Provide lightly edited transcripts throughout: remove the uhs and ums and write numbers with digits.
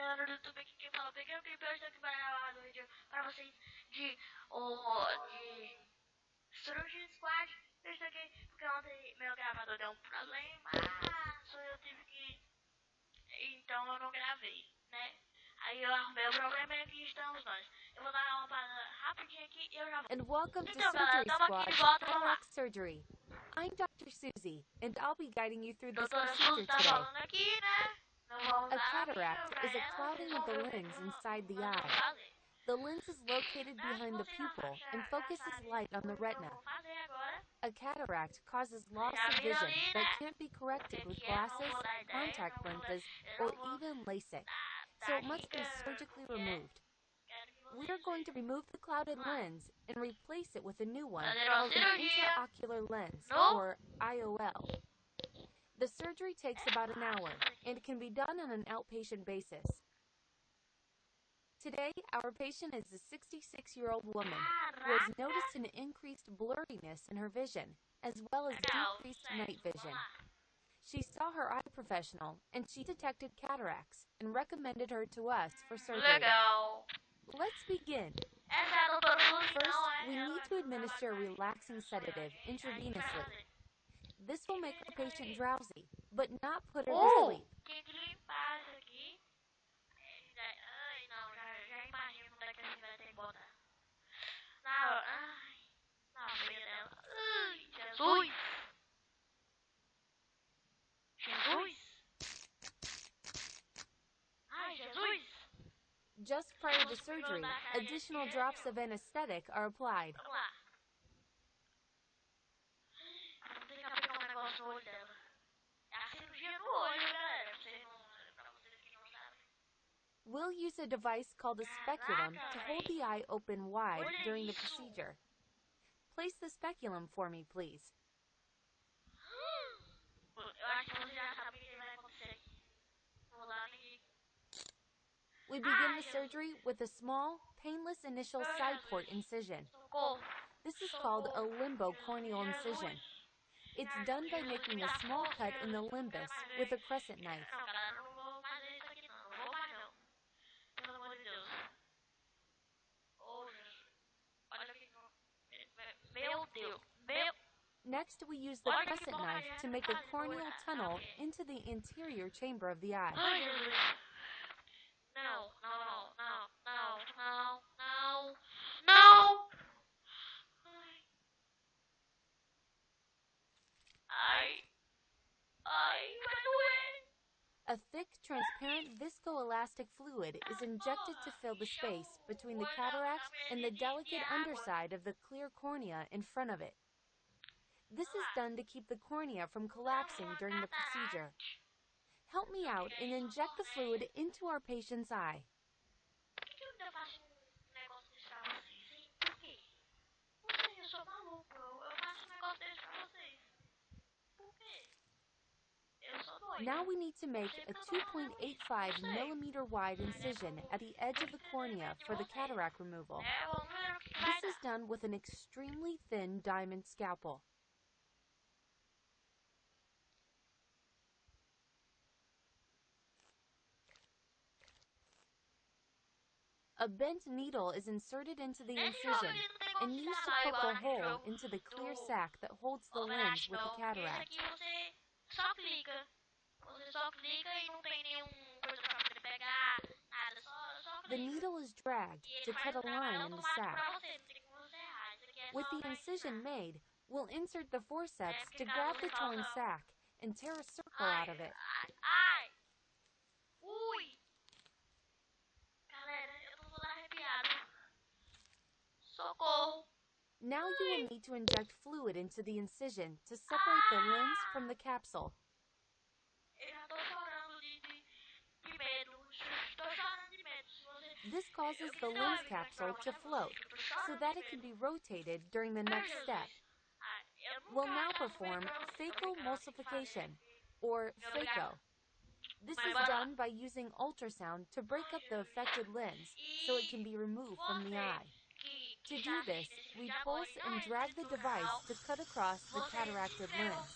lá no YouTube aqui quem fala, peguei o clipe, eu estou aqui para gravar um vídeo para vocês de Suicide Squad. Eu estou aqui porque ontem meu gravador deu um problema, eu tive que... Então eu não gravei, né? Aí eu arrumei o problema e aqui estamos nós. Eu vou dar uma parada rapidinho aqui e eu já volto. And welcome to Então, galera, Surgery estamos aqui Squad de volta, vamos lá. Cataract Surgery. I'm Dr. Susie, and I'll be guiding you through this Doutora procedure Suzy tá today. falando aqui, né? Não vamos A dar cataract pra is a ela, clouding of the lens inside the eye. The lens is located behind the pupil and focuses light on the retina. A cataract causes loss of vision that can't be corrected with glasses, contact lenses, or even LASIK, so it must be surgically removed. We are going to remove the clouded lens and replace it with a new one called an intraocular lens, or IOL. The surgery takes about an hour, and it can be done on an outpatient basis. Today, our patient is a 66-year-old woman who has noticed an increased blurriness in her vision, as well as decreased night vision. She saw her eye professional, and she detected cataracts and recommended her to us for surgery. Let's begin. First, we need to administer a relaxing sedative intravenously. This will make the patient drowsy, but not put her to sleep. Just prior to surgery, additional drops of anesthetic are applied. We'll use a device called a speculum to hold the eye open wide during the procedure. Place the speculum for me, please. We begin the surgery with a small, painless initial side port incision. This is called a limbo-corneal incision. It's done by making a small cut in the limbus with a crescent knife. Next, we use the crescent knife to make a corneal tunnel into the anterior chamber of the eye. A thick, transparent viscoelastic fluid is injected to fill the space between the cataract and the delicate underside of the clear cornea in front of it. This is done to keep the cornea from collapsing during the procedure. Help me out and inject the fluid into our patient's eye. Now we need to make a 2.85 millimeter wide incision at the edge of the cornea for the cataract removal. This is done with an extremely thin diamond scalpel. A bent needle is inserted into the incision and used to poke a hole into the clear sac that holds the lens with the cataract. The needle is dragged to cut a line in the sac. With the incision made, we'll insert the forceps to grab the torn sac and tear a circle out of it. Now you will need to inject fluid into the incision to separate the lens from the capsule. This causes the lens capsule to float so that it can be rotated during the next step. We'll now perform phacoemulsification, or phaco. This is done by using ultrasound to break up the affected lens so it can be removed from the eye. To do this, we pulse and drag the device to cut across the cataracted lens.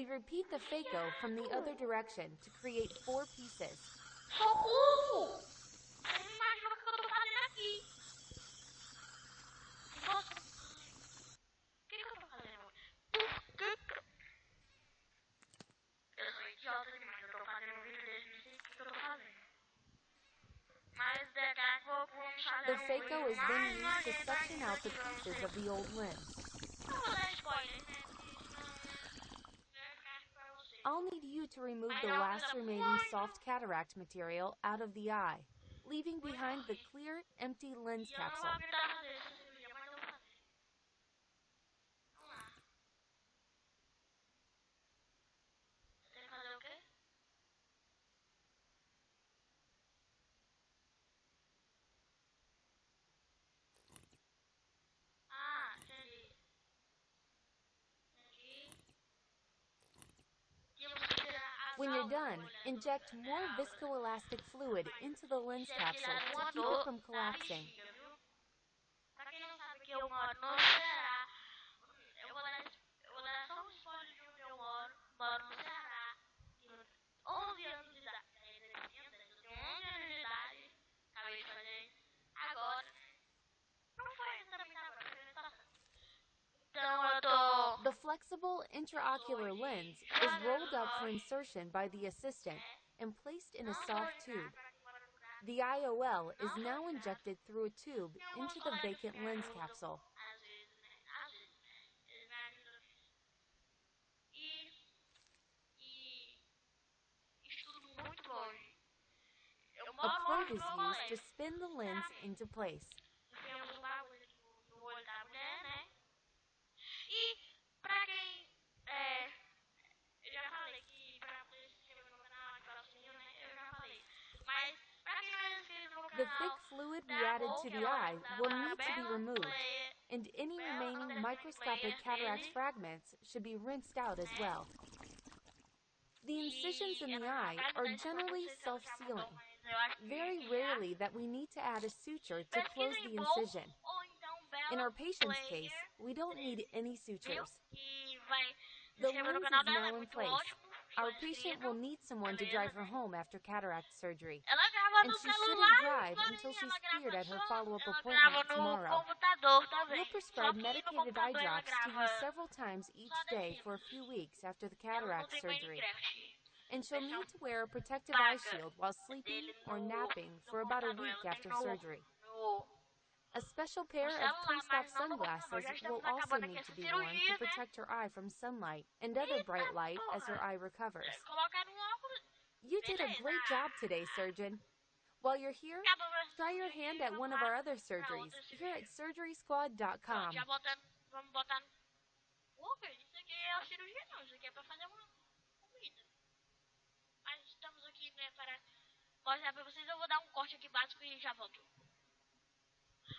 repeat the phaco from the other direction to create 4 pieces. Socorro! Você não imagina o que eu tô fazendo aqui. Nossa. O que eu tô fazendo? Eu sou idiota demais. Eu tô fazendo um vídeo desse, não sei o que eu tô fazendo. Mas daqui a pouco vamos fazer The um phaco vídeo is then mais used to nojento suction ainda out the aqui pra pieces vocês. of the old limbs. Não vou dar spoiler, né? Porque senão vai ficar pra vocês. I'll need you to remove the last remaining soft cataract material out of the eye, leaving behind the clear, empty lens E eu não vou capsule. aguentar fazer essa cirurgia, mas eu vou fazer. Vamos lá. Você tem que fazer o quê? Ah, entendi. Entendi. E você tira as When you're válvulas, done, mulher. inject more viscoelastic fluid into the lens capsule to keep it from collapsing. Pra quem não sabe que eu moro no Ceará, eu vou dar só um spoiler de onde eu moro. Moro no Ceará, tenho 11 anos de idade. Eu tenho 11 anos de idade, acabei de fazer agora. Não foi exatamente agora, foi ano passado. Então eu tô... The flexible intraocular lens is rolled up for insertion by the assistant and placed in a soft tube. The IOL is now injected through a tube into the vacant lens capsule. Às vezes, né? Às vezes. Eles me ajudam. E estudo muito longe. Eu A moro probe longe is do meu used to colégio. spin the lens into place. Enfiamos um bagulho aqui no olho da mulher, né? E pra quem eu já falei que pra poder se inscrever no canal, ativar o sininho, né? Eu já falei. Mas pra quem não é inscrito no The canal, thick fluid we added to the eye will need to be removed, and any remaining microscopic cataract fragments should be rinsed out as well. The incisions in the eye are generally self-sealing. Very rarely that we need to add a suture to close the incision. In our patient's case, we don't need any sutures. The lens is now in place. Our patient will need someone to drive her home after cataract surgery, and she shouldn't drive until she's cleared at her follow-up appointment tomorrow. We'll prescribe medicated eye drops to use several times each day for a few weeks after the cataract surgery. And she'll need to wear a protective eye shield while sleeping or napping for about a week after surgery. A special pair of post-op sunglasses will also need to be worn to protect her eye from sunlight and other bright light as her eye recovers. You did a great job today, surgeon. While you're here, try your hand at one of our other surgeries here at surgerysquad.com. Vamos botar. Isso aqui é a cirurgia, não. Isso aqui é pra fazer uma comida. Mas estamos aqui, né, para mostrar pra vocês. Eu vou dar um corte aqui básico e já volto.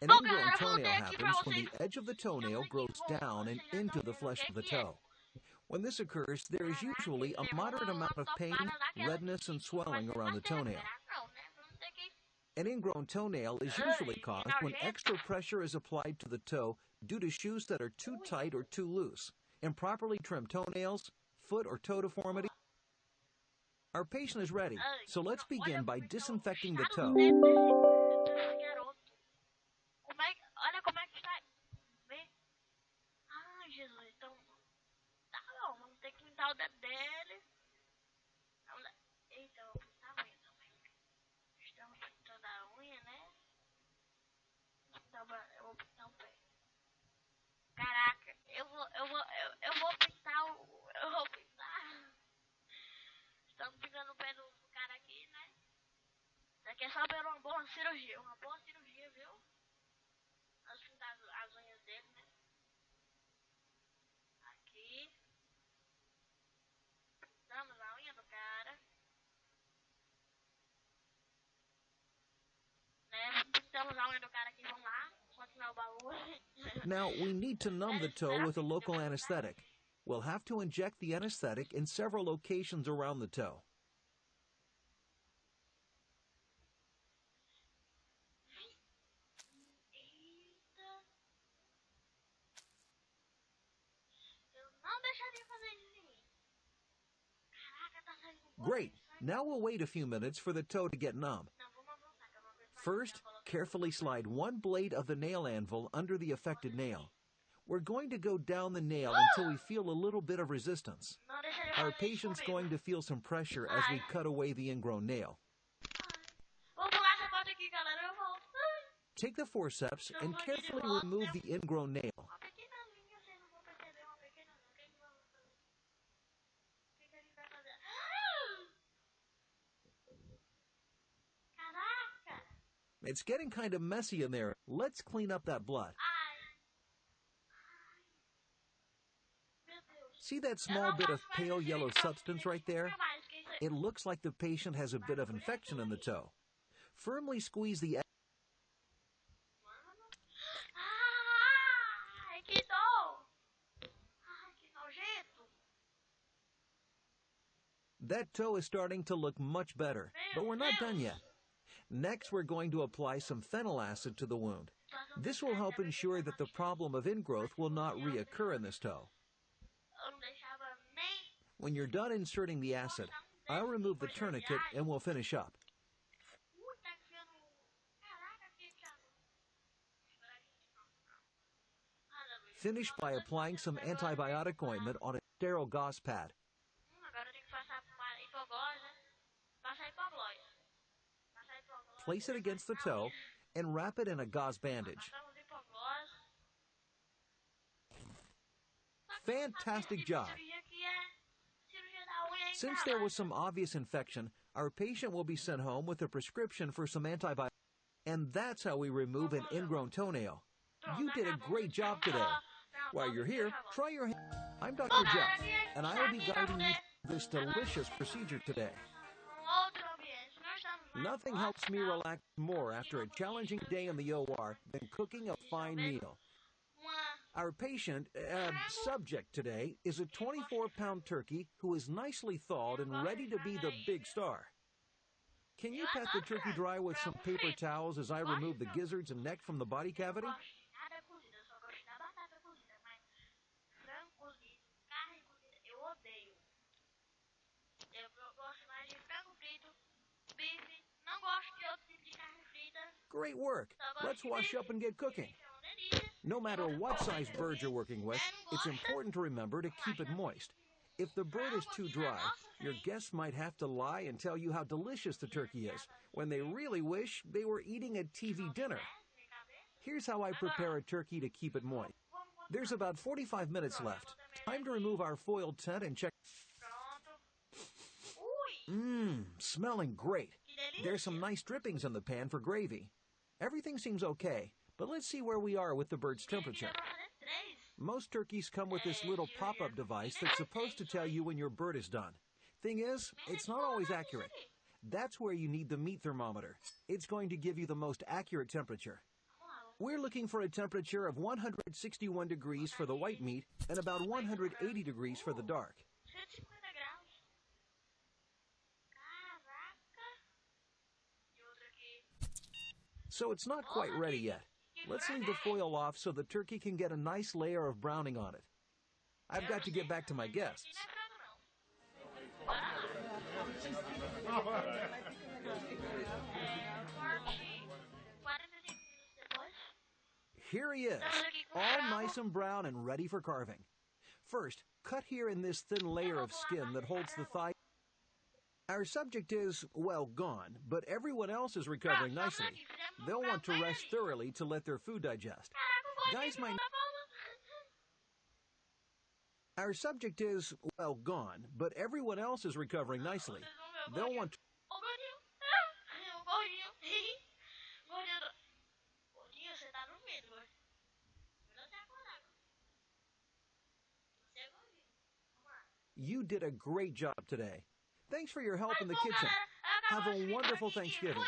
An ingrown toenail happens when the edge of the toenail grows down and into the flesh of the toe. When this occurs, there is usually a moderate amount of pain, redness, and swelling around the toenail. An ingrown toenail is usually caused when extra pressure is applied to the toe due to shoes that are too tight or too loose, improperly trimmed toenails, foot or toe deformity. Our patient is ready, so let's begin by disinfecting the toe. Olha como é que está. Vê? Ai, Jesus, então. Tá bom, vamos ter que pintar o dedo dele. Eita, eu vou pintar a unha também. Estamos pintando a unha, né? Eu vou pintar o pé. Caraca, eu vou pintar o. Eu vou pintar. Estamos pintando o pé do cara aqui, né? Isso aqui é só pela uma boa cirurgia. Uma boa cirurgia, viu? Nós pintamos as unhas dele, né? Aqui. Pintamos a unha do cara. Né? Pintamos a unha do cara aqui. Vamos lá. Continuar o baú. Now, we need to numb the toe with a local anesthetic. We'll have to inject the anesthetic in several locations around the toe. Não deixaria fazer isso em mim. Great. Now we'll wait a few minutes for the toe to get numb. First, carefully slide one blade of the nail anvil under the affected nail. We're going to go down the nail until we feel a little bit of resistance. Our patient's going to feel some pressure as we cut away the ingrown nail. Take the forceps and carefully remove the ingrown nail. It's getting kind of messy in there. Let's clean up that blood. See that small bit of pale yellow substance right there? It looks like the patient has a bit of infection in the toe. Firmly squeeze the That toe is starting to look much better, but we're not done yet. Next, we're going to apply some phenyl acid to the wound. This will help ensure that the problem of ingrowth will not reoccur in this toe. When you're done inserting the acid, I'll remove the tourniquet and we'll finish up. Finish by applying some antibiotic ointment on a sterile gauze pad. Place it against the toe and wrap it in a gauze bandage. Fantastic job! Since there was some obvious infection, our patient will be sent home with a prescription for some antibiotics. And that's how we remove an ingrown toenail. You did a great job today. While you're here, try your hand. I'm Dr. Jeff, and I will be guiding you through this delicious procedure today. Nothing helps me relax more after a challenging day in the OR than cooking a fine meal. Our subject today is a 24-pound turkey who is nicely thawed and ready to be the big star. Can you pat the turkey dry with some paper towels as I remove the gizzards and neck from the body cavity? Great work. Let's wash up and get cooking. No matter what size bird you're working with, it's important to remember to keep it moist. If the bird is too dry, your guests might have to lie and tell you how delicious the turkey is, when they really wish they were eating a TV dinner. Here's how I prepare a turkey to keep it moist. There's about 45 minutes left. Time to remove our foiled tent and check. Smelling great. There's some nice drippings in the pan for gravy. Everything seems okay, but let's see where we are with the bird's temperature. Most turkeys come with this little pop-up device that's supposed to tell you when your bird is done. Thing is, it's not always accurate. That's where you need the meat thermometer. It's going to give you the most accurate temperature. We're looking for a temperature of 161 degrees for the white meat and about 180 degrees for the dark. So it's not quite ready yet. Let's leave the foil off so the turkey can get a nice layer of browning on it. I've got to get back to my guests. Here he is, all nice and brown and ready for carving. First, cut here in this thin layer of skin that holds the thigh. Our subject is, well, gone, but everyone else is recovering nicely. They'll want to rest thoroughly to let their food digest. Guys might... Our subject is, well, gone, but everyone else is recovering nicely. They'll want to... You did a great job today. Thanks for your help in the kitchen. Have a wonderful Thanksgiving.